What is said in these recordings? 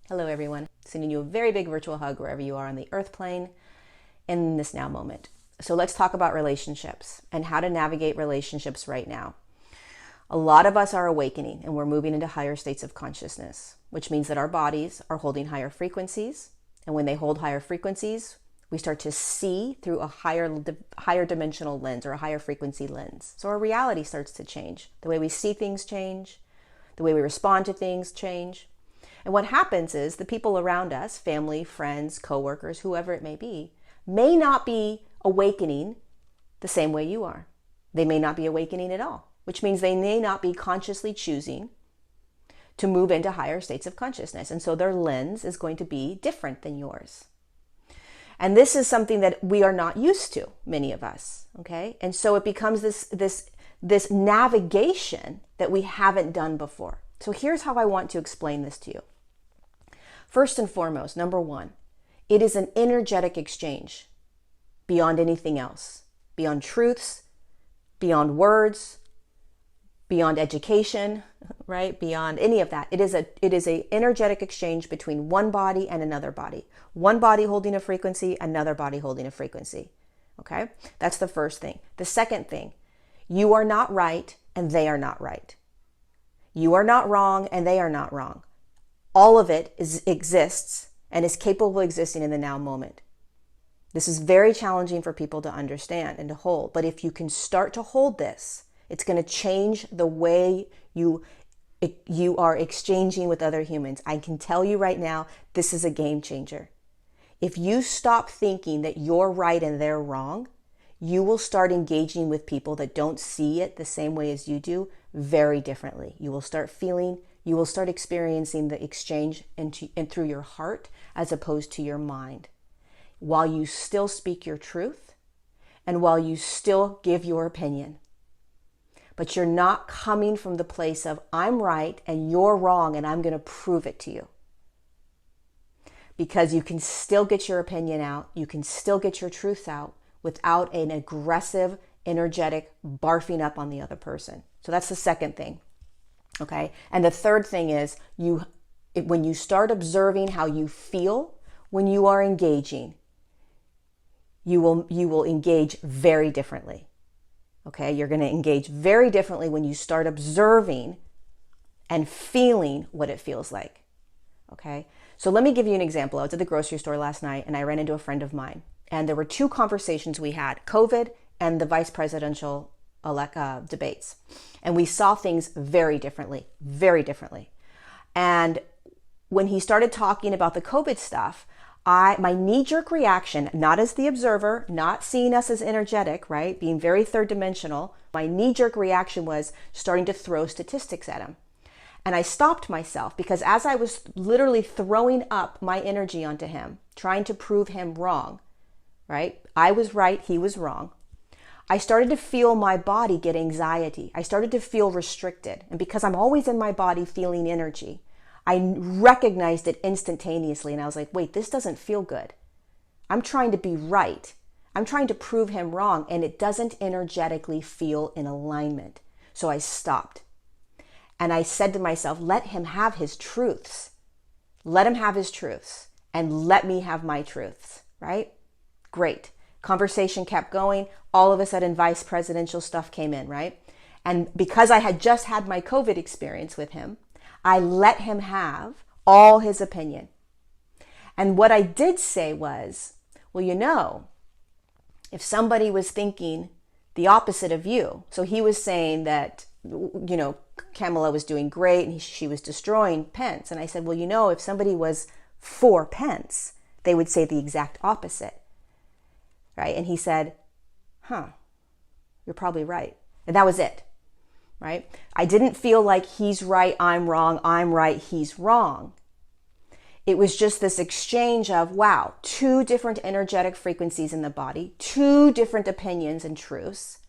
Hello everyone, sending you a very big virtual hug wherever you are on the earth plane in this now moment. So let's talk about relationships and how to navigate relationships right now. A lot of us are awakening and we're moving into higher states of consciousness, which means that our bodies are holding higher frequencies. And when they hold higher frequencies, we start to see through a higher dimensional lens or a higher frequency lens. So our reality starts to change. The way we see things change, the way we respond to things change. And what happens is the people around us, family, friends, coworkers, whoever it may not be awakening the same way you are. They may not be awakening at all, which means they may not be consciously choosing to move into higher states of consciousness. And so their lens is going to be different than yours. And this is something that we are not used to, many of us, okay? And so it becomes this navigation that we haven't done before. So here's how I want to explain this to you. First and foremost, number one, it is an energetic exchange beyond anything else, beyond truths, beyond words, beyond education, right? Beyond any of that. It is a energetic exchange between one body and another body. One body holding a frequency, another body holding a frequency. Okay? That's the first thing. The second thing, you are not right and they are not right. You are not wrong and they are not wrong. All of it exists and is capable of existing in the now moment. This is very challenging for people to understand and to hold. But if you can start to hold this, it's going to change the way you are exchanging with other humans. I can tell you right now, this is a game changer. If you stop thinking that you're right and they're wrong, you will start engaging with people that don't see it the same way as you do very differently. You will start experiencing the exchange and through your heart as opposed to your mind. While you still speak your truth and while you still give your opinion. But you're not coming from the place of I'm right and you're wrong and I'm going to prove it to you. Because you can still get your opinion out, you can still get your truth out without an aggressive, energetic barfing up on the other person. So that's the second thing. Okay? And the third thing is when you start observing how you feel when you are engaging, you will engage very differently. Okay? You're going to engage very differently when you start observing and feeling what it feels like. Okay? So let me give you an example. I was at the grocery store last night and I ran into a friend of mine. And there were two conversations we had, COVID and the vice presidential debates. And we saw things very differently, very differently. And when he started talking about the COVID stuff, my knee-jerk reaction, not as the observer, not seeing us as energetic, right? Being very third dimensional, my knee-jerk reaction was starting to throw statistics at him. And I stopped myself because as I was literally throwing up my energy onto him, trying to prove him wrong, right? I was right, he was wrong. I started to feel my body get anxiety. I started to feel restricted. And because I'm always in my body feeling energy, I recognized it instantaneously. And I was like, wait, this doesn't feel good. I'm trying to be right. I'm trying to prove him wrong. And it doesn't energetically feel in alignment. So I stopped. And I said to myself, let him have his truths. Let him have his truths. And let me have my truths, right? Great. Conversation kept going. All of a sudden, vice presidential stuff came in, right? And because I had just had my COVID experience with him, I let him have all his opinion. And what I did say was, well, you know, if somebody was thinking the opposite of you, so he was saying that, you know, Kamala was doing great and she was destroying Pence. And I said, well, you know, if somebody was for Pence, they would say the exact opposite. Right? And he said, you're probably right. And that was it, right? I didn't feel like he's right, I'm wrong, I'm right, he's wrong. It was just this exchange of, wow, two different energetic frequencies in the body, two different opinions and truths.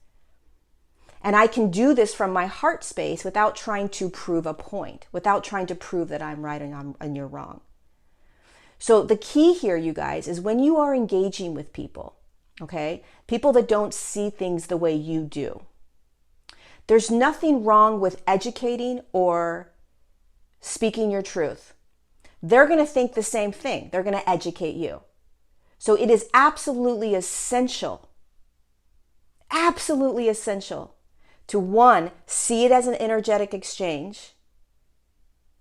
And I can do this from my heart space without trying to prove a point, without trying to prove that I'm right and you're wrong. So the key here, you guys, is when you are engaging with people, okay? People that don't see things the way you do. There's nothing wrong with educating or speaking your truth. they're going to think the same thing. They're going to educate you. So it is absolutely essential to, one, see it as an energetic exchange,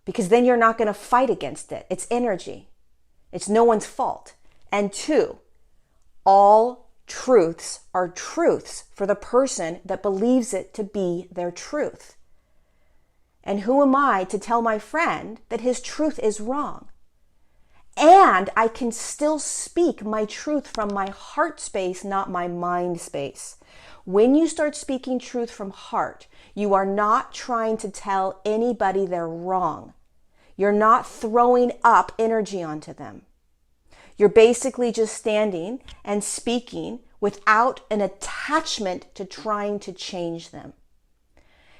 because then you're not going to fight against it. It's energy. It's no one's fault. And two, all truths are truths for the person that believes it to be their truth. And who am I to tell my friend that his truth is wrong? And I can still speak my truth from my heart space, not my mind space. When you start speaking truth from heart, you are not trying to tell anybody they're wrong. You're not throwing up energy onto them. You're basically just standing and speaking without an attachment to trying to change them.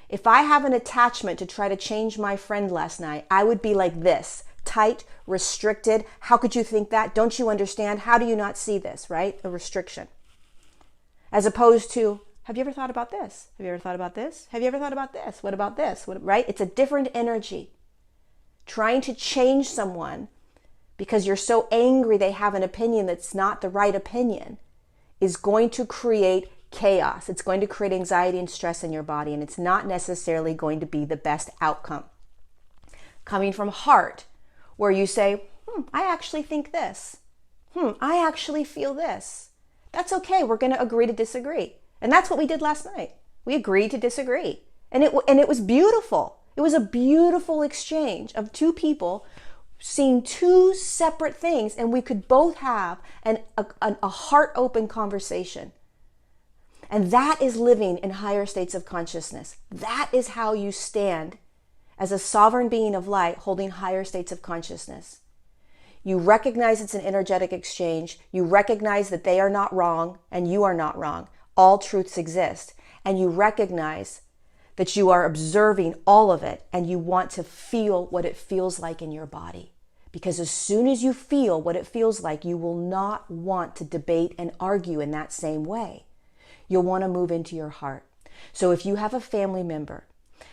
If I have an attachment to try to change my friend last night, I would be like this, tight, restricted. How could you think that? Don't you understand? How do you not see this, right? A restriction. As opposed to, have you ever thought about this? Have you ever thought about this? Have you ever thought about this? What about this? Right? It's a different energy. Trying to change someone because you're so angry they have an opinion that's not the right opinion is going to create chaos. It's going to create anxiety and stress in your body, and it's not necessarily going to be the best outcome. Coming from heart, where you say, I actually think this. I actually feel this. That's okay. We're going to agree to disagree. And that's what we did last night. We agreed to disagree. And it was beautiful. It was a beautiful exchange of two people seeing two separate things, and we could both have a heart-open conversation. And that is living in higher states of consciousness. That is how you stand as a sovereign being of light holding higher states of consciousness. You recognize it's an energetic exchange. You recognize that they are not wrong and you are not wrong. All truths exist. And you recognize that you are observing all of it and you want to feel what it feels like in your body. Because as soon as you feel what it feels like, you will not want to debate and argue in that same way. You'll want to move into your heart. So if you have a family member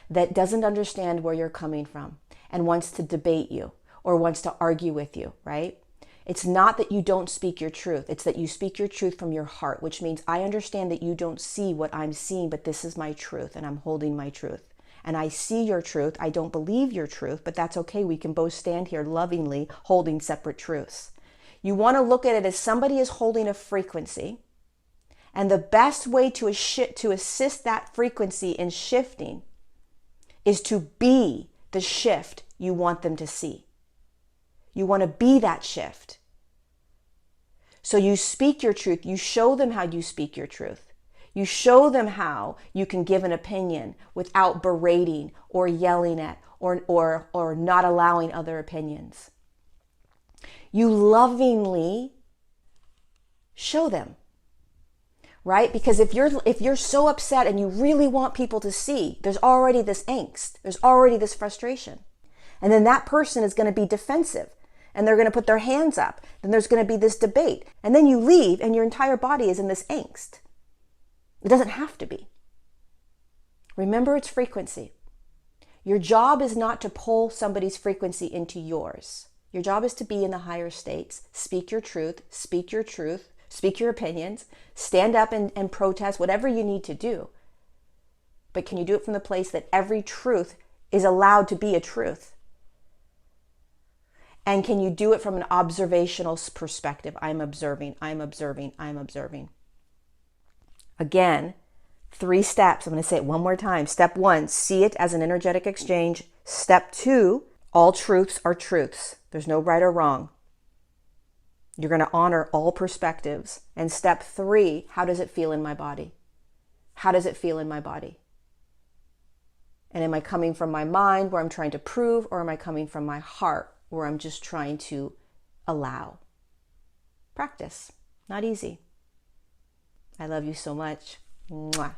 that doesn't understand where you're coming from and wants to debate you or wants to argue with you, right? It's not that you don't speak your truth. It's that you speak your truth from your heart, which means I understand that you don't see what I'm seeing, but this is my truth and I'm holding my truth. And I see your truth. I don't believe your truth, but that's okay. We can both stand here lovingly holding separate truths. You want to look at it as somebody is holding a frequency. And the best way to assist that frequency in shifting is to be the shift you want them to see. You want to be that shift. So you speak your truth. You show them how you speak your truth. You show them how you can give an opinion without berating or yelling at or not allowing other opinions. You lovingly show them. Right? Because if you're so upset and you really want people to see, there's already this angst. There's already this frustration. And then that person is going to be defensive and they're going to put their hands up. Then there's going to be this debate. And then you leave and your entire body is in this angst. It doesn't have to be. Remember, it's frequency. Your job is not to pull somebody's frequency into yours. Your job is to be in the higher states. Speak your truth. Speak your truth. Speak your opinions, stand up and protest, whatever you need to do. But can you do it from the place that every truth is allowed to be a truth? And can you do it from an observational perspective? I'm observing, I'm observing, I'm observing. Again, 3 steps. I'm going to say it one more time. Step 1, see it as an energetic exchange. Step 2, all truths are truths. There's no right or wrong. You're going to honor all perspectives. And step 3, how does it feel in my body? How does it feel in my body? And am I coming from my mind where I'm trying to prove, or am I coming from my heart where I'm just trying to allow? Practice. Not easy. I love you so much. Mwah.